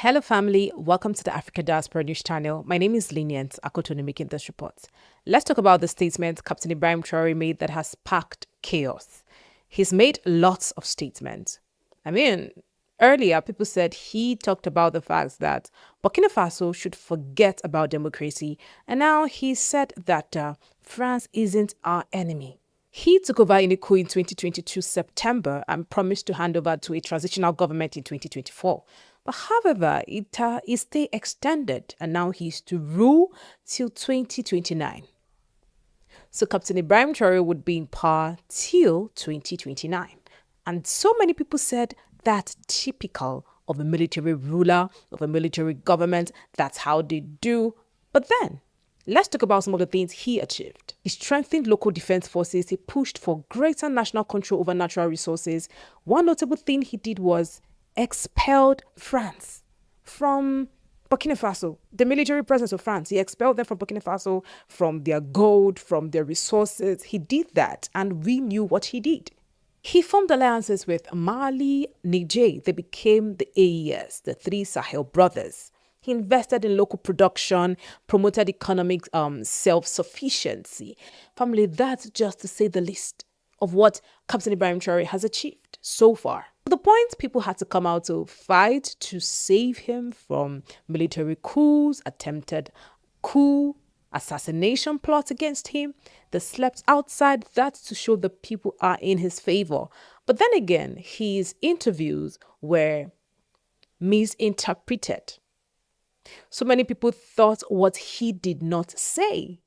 Hello, family. Welcome to the Africa Diaspora News Channel. My name is Lynient Akotonou making this report. Let's talk about the statement Captain Ibrahim Traore made that has sparked chaos. He's made lots of statements. Earlier, people said he talked about the fact that Burkina Faso should forget about democracy, and now he said that France isn't our enemy. He took over in a coup in 2022 September and promised to hand over to a transitional government in 2024. But however, it stay extended and now he's to rule till 2029. So Captain Ibrahim Traore would be in power till 2029. And so many people said that's typical of a military ruler, of a military government. That's how they do. But then, let's talk about some of the things he achieved. He strengthened local defense forces. He pushed for greater national control over natural resources. One notable thing he did was expelled France from Burkina Faso, the military presence of France. He expelled them from Burkina Faso, from their gold, from their resources. He did that, and we knew what he did. He formed alliances with Mali, Niger. They became the AES, the three Sahel brothers. He invested in local production, promoted economic self-sufficiency. Family, that's just to say the least of what Captain Ibrahim Traore has achieved so far. The point people had to come out to fight to save him from military coups, attempted coup, assassination plots against him. They slept outside that to show the people are in his favor. But then again, his interviews were misinterpreted. So many people thought what he did not say.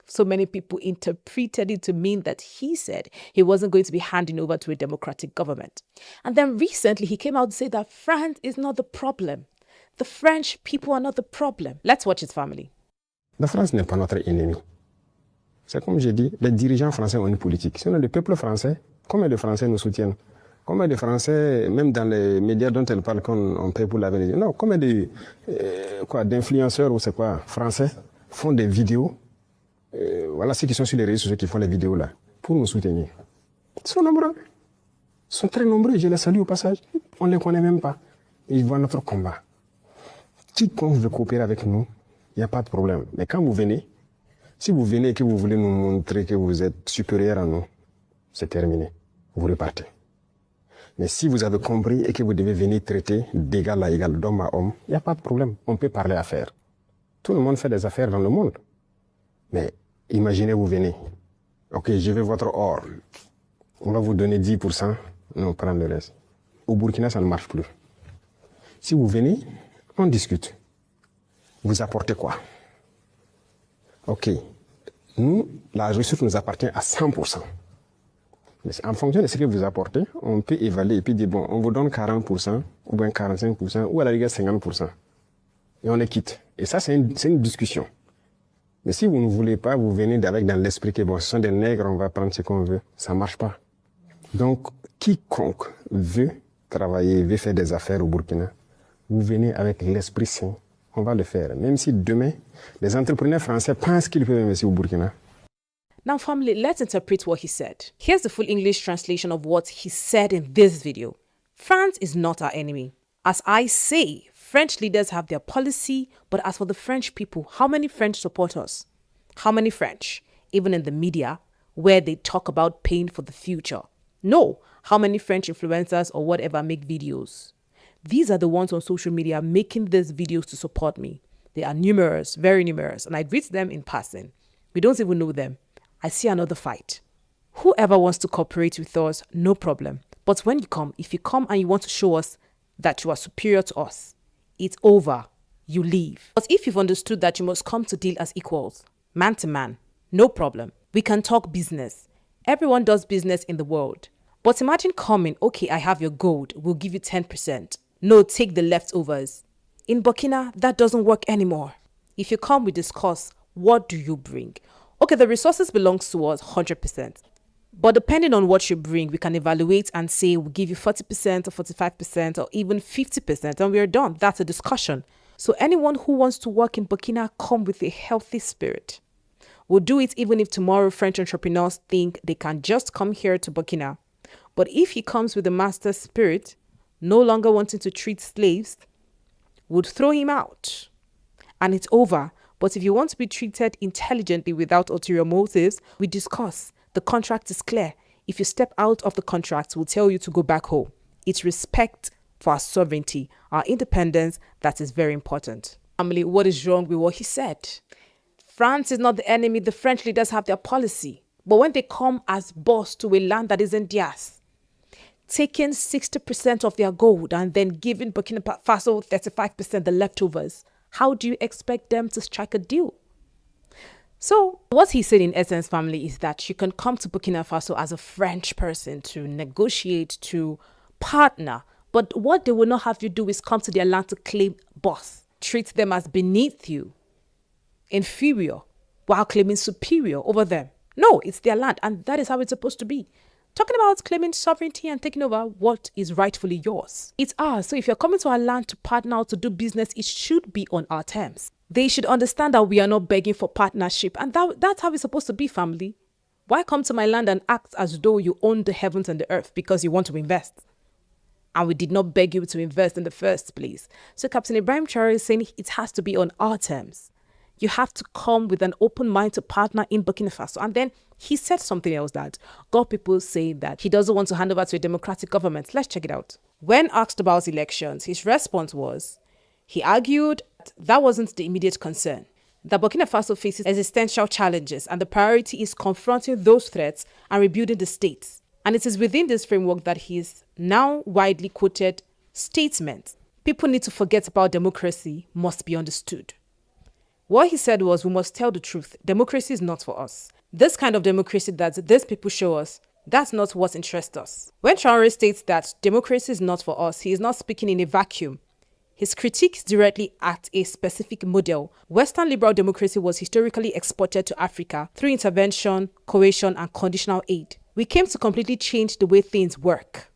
So many people interpreted it to mean that he said he wasn't going to be handing over to a democratic government. And then recently he came out to say that France is not the problem. The French people are not the problem. Let's watch his family. La France n'est pas notre ennemi. C'est comme j'ai dit, les dirigeants français ont une politique. Sinon, le peuple français, combien de Français nous soutiennent? Combien de Français, même dans les médias dont elle parle qu'on paye pour laver les yeux? Non, combien d'influenceurs ou c'est quoi, français, font des vidéos? Voilà ceux qui sont sur les réseaux sociaux qui font les vidéos là, pour nous soutenir. Ils sont nombreux. Ils sont très nombreux, je les salue au passage. On ne les connaît même pas. Ils voient notre combat. Quiconque veut coopérer avec nous, il n'y a pas de problème. Mais quand vous venez, si vous venez et que vous voulez nous montrer que vous êtes supérieur à nous, c'est terminé. Vous repartez. Mais si vous avez compris et que vous devez venir traiter d'égal à égal, d'homme à homme, il n'y a pas de problème. On peut parler affaires. Tout le monde fait des affaires dans le monde. Mais imaginez, vous venez. Ok, je veux votre or. On va vous donner 10%. Non, prendre le reste. Au Burkina, ça ne marche plus. Si vous venez, on discute. Vous apportez quoi? Ok. Nous, la ressource nous appartient à 100%. Mais en fonction de ce que vous apportez, on peut évaluer et puis dire, bon, on vous donne 40%, ou bien 45%, ou à la rigueur 50%. Et on les quitte. Et ça, c'est une discussion. Mais si vous ne voulez pas, vous venez avec dans l'esprit que bon, ce sont des nègres, on va prendre ce qu'on veut. Ça ne marche pas. Donc, quiconque veut travailler, veut faire des affaires au Burkina, vous venez avec l'esprit sain. On va le faire. Même si demain, les entrepreneurs français pensent qu'ils peuvent investir au Burkina. Now, family, let's interpret what he said. Here's the full English translation of what he said in this video. France is not our enemy. As I say, French leaders have their policy, but as for the French people, how many French support us? How many French, even in the media, where they talk about paying for the future? No, how many French influencers or whatever make videos? These are the ones on social media making these videos to support me. They are numerous, very numerous, and I greet them in passing. We don't even know them. I see another fight. Whoever wants to cooperate with us, no problem. But when you come, if you come and you want to show us that you are superior to us, it's over. You leave. But if you've understood that you must come to deal as equals, man to man, no problem. We can talk business. Everyone does business in the world. But imagine coming, okay, I have your gold, we'll give you 10%. No, take the leftovers. In Burkina, that doesn't work anymore. If you come, we discuss, what do you bring? Okay, the resources belongs to us 100%. But depending on what you bring, we can evaluate and say we'll give you 40% or 45% or even 50% and we're done. That's a discussion. So anyone who wants to work in Burkina, come with a healthy spirit. We'll do it even if tomorrow French entrepreneurs think they can just come here to Burkina. But if he comes with a master spirit, no longer wanting to treat slaves, would throw him out. And it's over. But if you want to be treated intelligently without ulterior motives, we discuss. The contract is clear. If you step out of the contract, we'll tell you to go back home. It's respect for our sovereignty, our independence that is very important. Family, what is wrong with what he said? France is not the enemy. The French leaders have their policy. But when they come as boss to a land that isn't theirs, taking 60% of their gold and then giving Burkina Faso 35%, the leftovers, how do you expect them to strike a deal? So what he said in essence, family, is that you can come to Burkina Faso as a French person to negotiate, to partner. But what they will not have you do is come to their land to claim boss. Treat them as beneath you, inferior, while claiming superior over them. No, it's their land, and that is how it's supposed to be. Talking about claiming sovereignty and taking over what is rightfully yours. It's ours. So if you're coming to our land to partner or to do business, it should be on our terms. They should understand that we are not begging for partnership. And that's how it's supposed to be, family. Why come to my land and act as though you own the heavens and the earth because you want to invest? And we did not beg you to invest in the first place. So Captain Ibrahim Traore is saying it has to be on our terms. You have to come with an open mind to partner in Burkina Faso. And then he said something else that got people saying that he doesn't want to hand over to a democratic government. Let's check it out. When asked about elections, his response was, he argued that wasn't the immediate concern, that Burkina Faso faces existential challenges and the priority is confronting those threats and rebuilding the state. And it is within this framework that his now widely quoted statement, people need to forget about democracy, must be understood. What he said was, we must tell the truth. Democracy is not for us. This kind of democracy that these people show us, that's not what interests us. When Traore states that democracy is not for us, he is not speaking in a vacuum. His critique is directly at a specific model. Western liberal democracy was historically exported to Africa through intervention, coercion, and conditional aid. We came to completely change the way things work.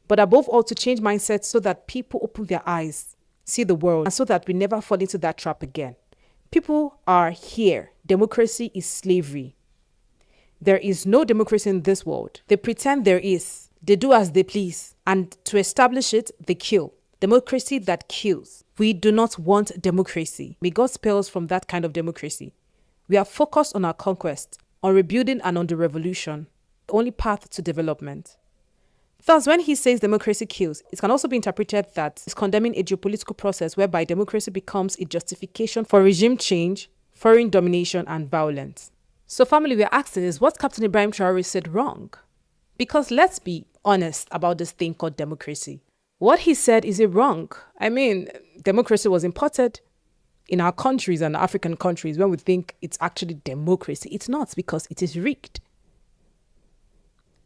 But above all, to change mindsets so that people open their eyes, see the world, and so that we never fall into that trap again. People are here. Democracy is slavery. There is no democracy in this world. They pretend there is. They do as they please. And to establish it, they kill. Democracy that kills. We do not want democracy. May God spare us from that kind of democracy. We are focused on our conquest, on rebuilding and on the revolution. The only path to development. Thus, when he says democracy kills, it can also be interpreted that he's condemning a geopolitical process whereby democracy becomes a justification for regime change, foreign domination, and violence. So family, we're asking, is what Captain Ibrahim Traore said wrong? Because let's be honest about this thing called democracy. What he said, is it wrong? I mean, democracy was imported in our countries and African countries when we think it's actually democracy. It's not, because it is rigged.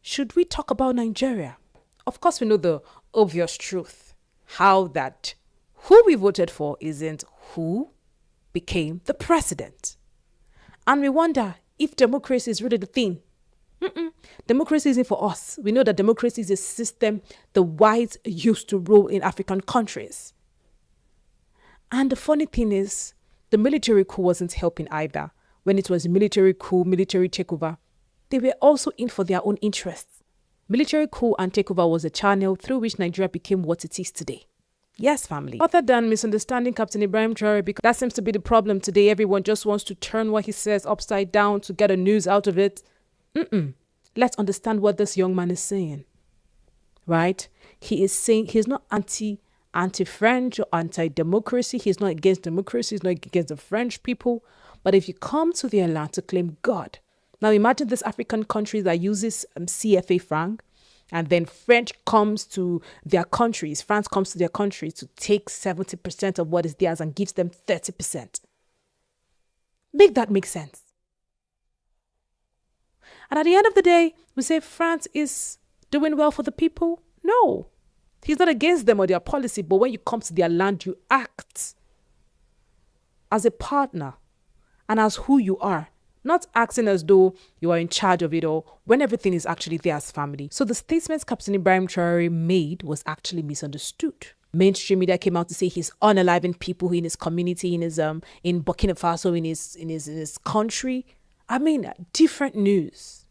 Should we talk about Nigeria? Of course, we know the obvious truth. How that who we voted for isn't who became the president. And we wonder if democracy is really the thing. Democracy isn't for us. We know that democracy is a system the whites used to rule in African countries. And the funny thing is, the military coup wasn't helping either. When it was military coup, military takeover, they were also in for their own interests. Military coup and takeover was a channel through which Nigeria became what it is today. Yes, family. Other than misunderstanding Captain Ibrahim Traore, because that seems to be the problem today. Everyone just wants to turn what he says upside down to get a news out of it. Let's understand what this young man is saying. Right? He is saying he's not anti-French or anti-democracy. He's not against democracy. He's not against the French people. But if you come to their land to claim God, now imagine this African country that uses CFA franc, and then French comes to their countries, France comes to their countries to take 70% of what is theirs and gives them 30%. Make that make sense. And at the end of the day, we say France is doing well for the people. No, he's not against them or their policy, but when you come to their land, you act as a partner and as who you are. Not acting as though you are in charge of it all when everything is actually theirs, family. So the statements Captain Ibrahim Traore made was actually misunderstood. Mainstream media came out to say he's unaliving people in his community, in Burkina Faso, in his country. I mean, different news.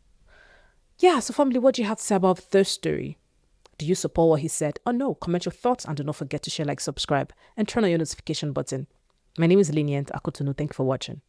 Yeah, so family, what do you have to say about this story? Do you support what he said or no? Comment your thoughts and do not forget to share, like, subscribe, and turn on your notification button. My name is Lynient Akotonou. Thank you for watching.